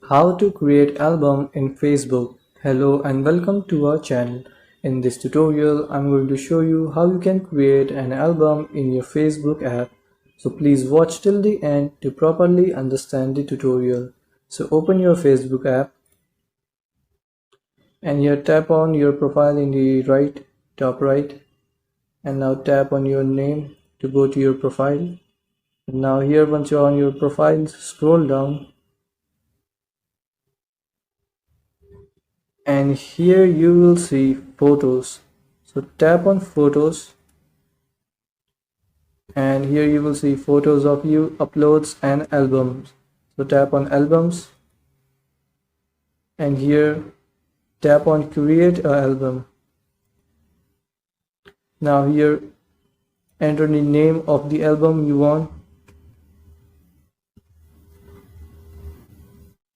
How to create album in Facebook. Hello and welcome to our channel. In this tutorial, I'm going to show you how you can create an album in your Facebook app. So please watch till the end to properly understand the tutorial. So open your Facebook app and here tap on your profile in the top right, and now tap on your name to go to your profile. And now here, once you're on your profile, scroll down and here you will see photos. So tap on photos and here you will see photos of you, uploads and albums. So tap on albums and here tap on create a album. Now here enter the name of the album you want,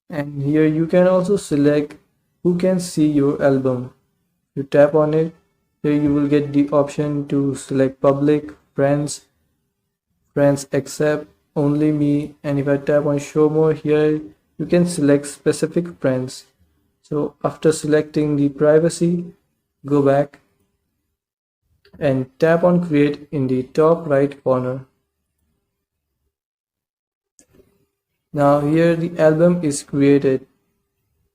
and here you can also select who can see your album. You tap on it, here you will get the option to select public, friends accept, only me, and if I tap on show more, here you can select specific friends. So after selecting the privacy, go back and tap on create in the top right corner. Now here the album is created.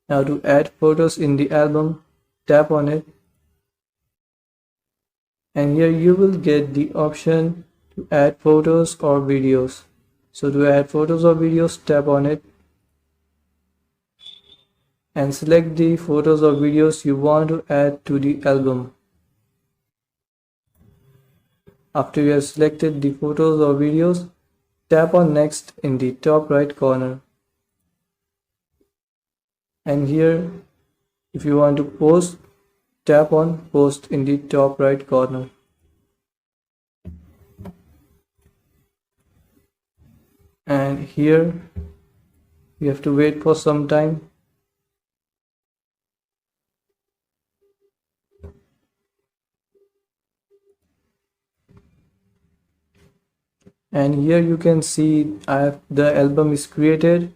Now to add photos in the album, tap on it and here you will get the option to add photos or videos. So to add photos or videos, tap on it and select the photos or videos you want to add to the album. After you have selected the photos or videos, tap on next in the top right corner. And here, if you want to post, tap on post in the top right corner. And here, you have to wait for some time. And here you can see the album is created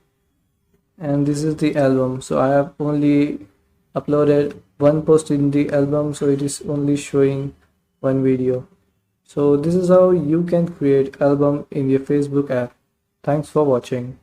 and this is the album. So I have only uploaded one post in the album, so it is only showing one video. So this is how you can create album in your Facebook app. Thanks for watching.